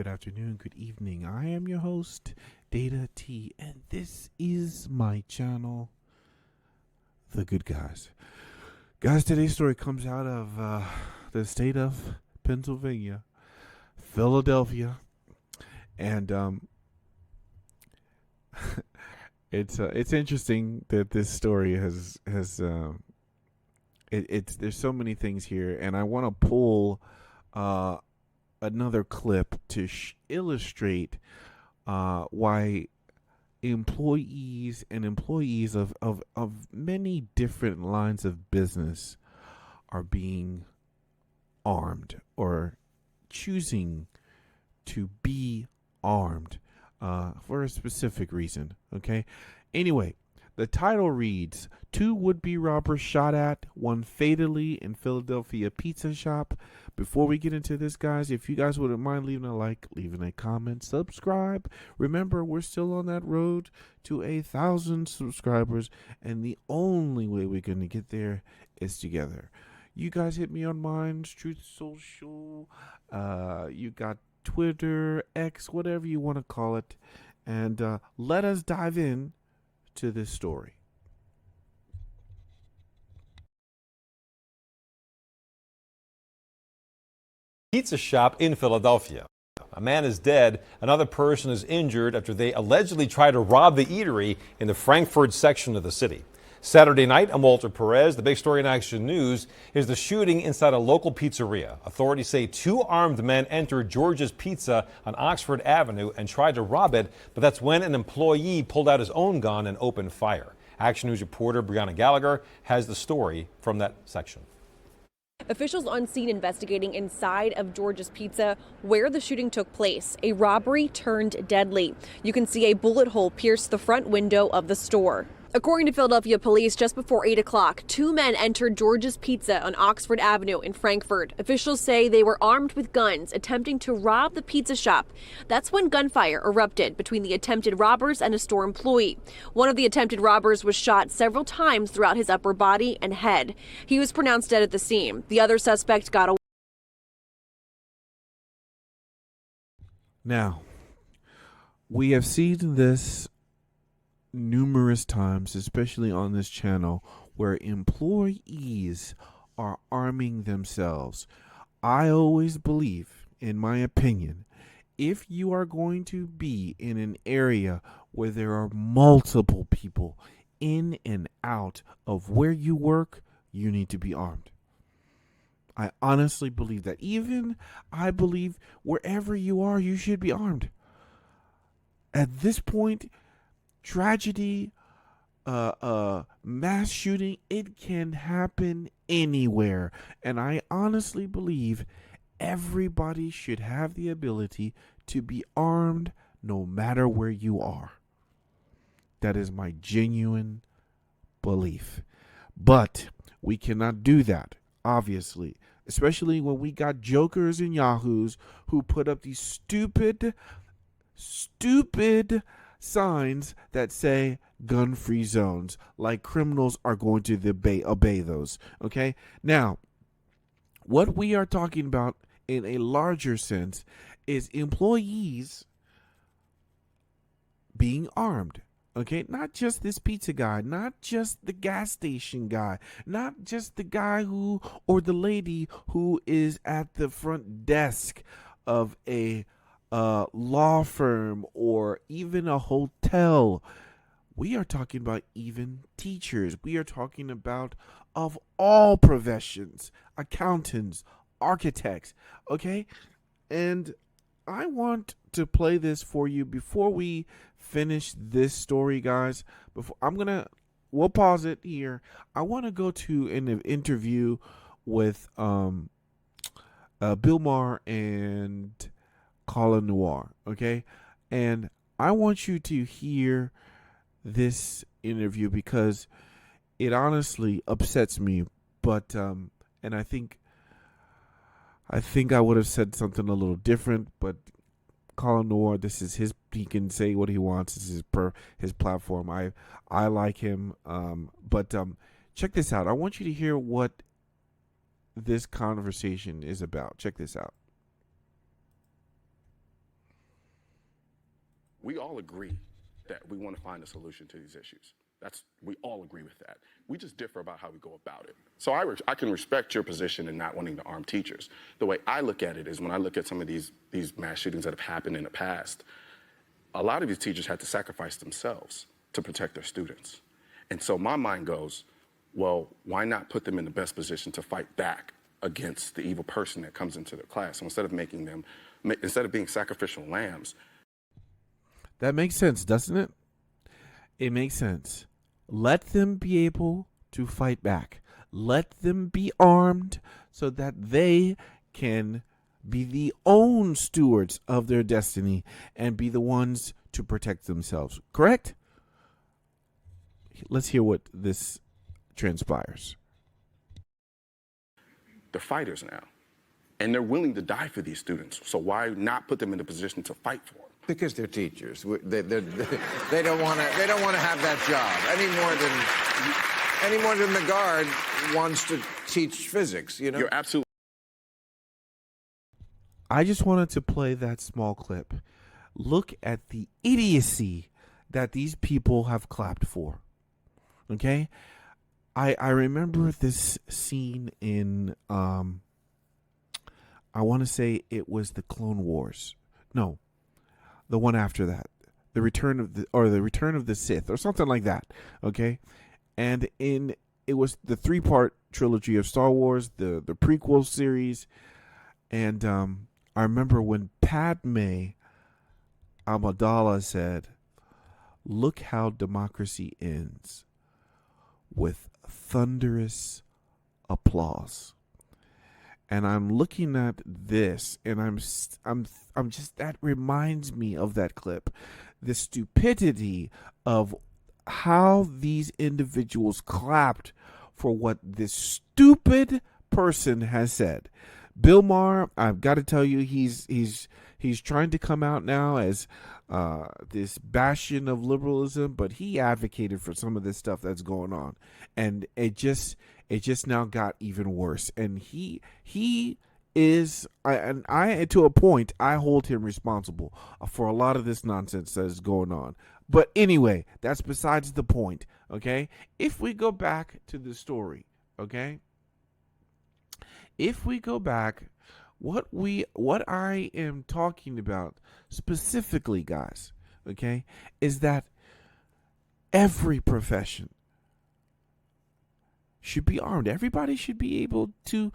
good afternoon, good evening. I am your host, Data T, and this is my channel, The Good Guys. Guys, today's story comes out of the state of Pennsylvania, Philadelphia, and it's interesting that this story has it's there's so many things here, and I want to pull another clip to illustrate why employees of many different lines of business are being armed or choosing to be armed for a specific reason. Okay. Anyway, the title reads, "Two would-be robbers shot at, one fatally in Philadelphia pizza shop." Before we get into this, guys, if you guys wouldn't mind leaving a like, leaving a comment, subscribe. Remember, we're still on that road to 1,000 subscribers, and the only way we're going to get there is together. You guys hit me on mine, TruthSocial. You got Twitter, X, whatever you want to call it. And let us dive in to this story. Pizza shop in Philadelphia. A man is dead. Another person is injured after they allegedly tried to rob the eatery in the Frankfurt section of the city. Saturday night, I'm Walter Perez. The big story in Action News is the shooting inside a local pizzeria. Authorities say two armed men entered George's Pizza on Oxford Avenue and tried to rob it, but that's when an employee pulled out his own gun and opened fire. Action News reporter Brianna Gallagher has the story from that section. Officials on scene investigating inside of George's Pizza where the shooting took place. A robbery turned deadly. You can see a bullet hole pierce the front window of the store. According to Philadelphia police, just before 8 o'clock, two men entered George's Pizza on Oxford Avenue in Frankfurt. Officials say they were armed with guns, attempting to rob the pizza shop. That's when gunfire erupted between the attempted robbers and a store employee. One of the attempted robbers was shot several times throughout his upper body and head. He was pronounced dead at the scene. The other suspect got away. Now, we have seen this numerous times, especially on this channel, where employees are arming themselves. I always believe, in my opinion, if you are going to be in an area where there are multiple people in and out of where you work, you need to be armed. I honestly believe that. I believe wherever you are, you should be armed. At this point, tragedy, mass shooting, it can happen anywhere. And I honestly believe everybody should have the ability to be armed no matter where you are. That is my genuine belief. But we cannot do that, obviously, especially when we got jokers and yahoos who put up these stupid signs that say gun-free zones, like criminals are going to obey those. Okay, now what we are talking about in a larger sense is employees being armed. Okay, not just this pizza guy, not just the gas station guy, not just the guy who or the lady who is at the front desk of a law firm or even a hotel. We are talking about even teachers. We are talking about of all professions, accountants, architects. Okay, and I want to play this for you before we finish this story, guys. We'll pause it here. I want to go to an interview with Bill Maher and Colin Noir, okay? And I want you to hear this interview because it honestly upsets me, but and I think I would have said something a little different, but Colin Noir, this is he can say what he wants. This is his platform. I like him, but check this out. I want you to hear what this conversation is about. Check this out. We all agree that we want to find a solution to these issues. We all agree with that. We just differ about how we go about it. So I can respect your position in not wanting to arm teachers. The way I look at it is when I look at some of these mass shootings that have happened in the past, a lot of these teachers had to sacrifice themselves to protect their students. And so my mind goes, well, why not put them in the best position to fight back against the evil person that comes into their class? So instead of being sacrificial lambs. That makes sense, doesn't it? It makes sense. Let them be able to fight back. Let them be armed so that they can be the own stewards of their destiny and be the ones to protect themselves. Correct? Let's hear what this transpires. They're fighters now, and they're willing to die for these students. So why not put them in a position to fight for them? Because they're teachers. They don't want to have that job any more than the guard wants to teach physics. You know, You're absolutely. I just wanted to play that small clip. Look at the idiocy that these people have clapped for. Okay? I remember this scene in I want to say it was the Clone Wars. No, the one after that. The Return of the Sith or something like that. Okay? And it was the 3-part trilogy of Star Wars, the prequel series. And I remember when Padme Amidala said, "Look how democracy ends with thunderous applause." And I'm looking at this, and I'm just, that reminds me of that clip, the stupidity of how these individuals clapped for what this stupid person has said. Bill Maher, I've got to tell you, he's trying to come out now as this bastion of liberalism, but he advocated for some of this stuff that's going on, and it just now got even worse. And he is, I to a point, I hold him responsible for a lot of this nonsense that is going on. But anyway, that's besides the point. Okay, if we go back to the story, okay. If we go back, what I am talking about specifically, guys, okay, is that every profession should be armed. Everybody should be able to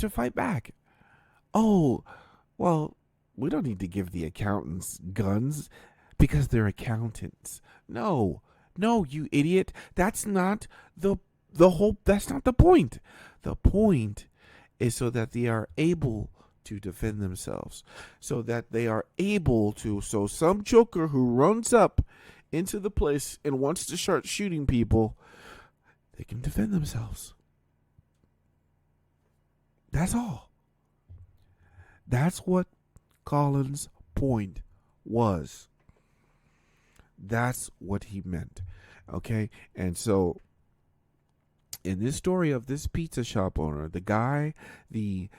fight back. Oh, well, we don't need to give the accountants guns because they're accountants. No, you idiot. That's not that's not the point. The point is so that they are able to defend themselves, so that they are able to, so some joker who runs up into the place and wants to start shooting people, they can defend themselves. That's all. That's what Colin's point was. That's what he meant. Okay? And so in this story of this pizza shop owner, the guy, the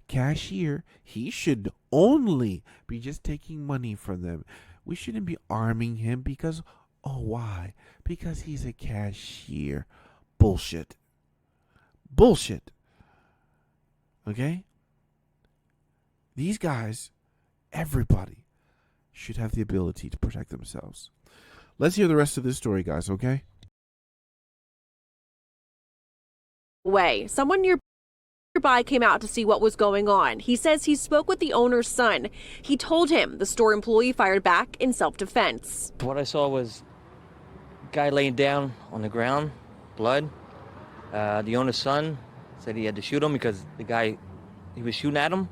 cashier, he should only be just taking money from them. We shouldn't be arming him because, oh, why? Because he's a cashier. Bullshit. Okay? These guys, everybody, should have the ability to protect themselves. Let's hear the rest of this story, guys, okay? Someone nearby came out to see what was going on. He says he spoke with the owner's son. He told him the store employee fired back in self-defense. What I saw was a guy laying down on the ground, blood. The owner's son said he had to shoot him because the guy, he was shooting at him,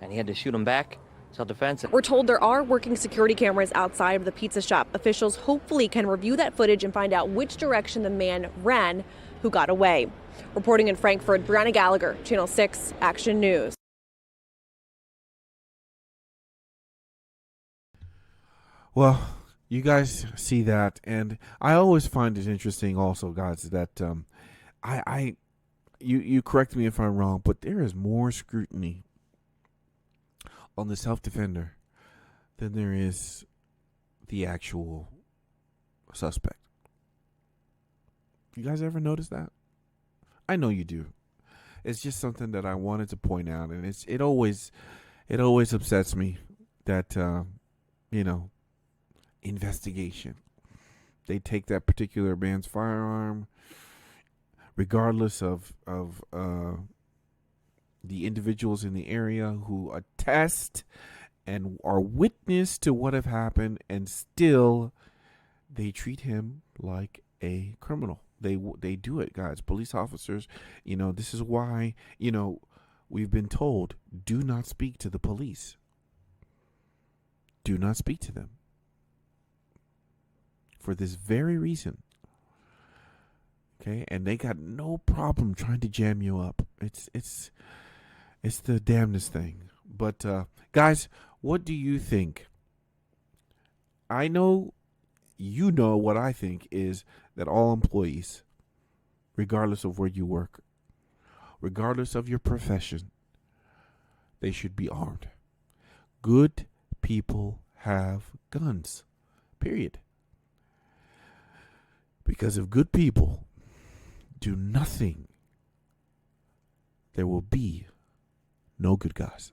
and he had to shoot him back. Self-defense. We're told there are working security cameras outside of the pizza shop. Officials hopefully can review that footage and find out which direction the man ran who got away. Reporting in Frankfurt, Brianna Gallagher, Channel 6 Action News. Well, you guys see that, and I always find it interesting also, guys, that you correct me if I'm wrong, but there is more scrutiny on the self-defender than there is the actual suspect. You guys ever notice that? I know you do. It's just something that I wanted to point out, and it always upsets me that investigation. They take that particular man's firearm, regardless of the individuals in the area who attest and are witness to what have happened, and still they treat him like a criminal. They do it, guys. Police officers, this is why, we've been told, do not speak to the police. Do not speak to them. For this very reason. Okay? And they got no problem trying to jam you up. It's the damnedest thing. But guys, what do you think? I know you know what I think is that all employees, regardless of where you work, regardless of your profession, they should be armed. Good people have guns. Period. Because if good people do nothing, there will be no good guys.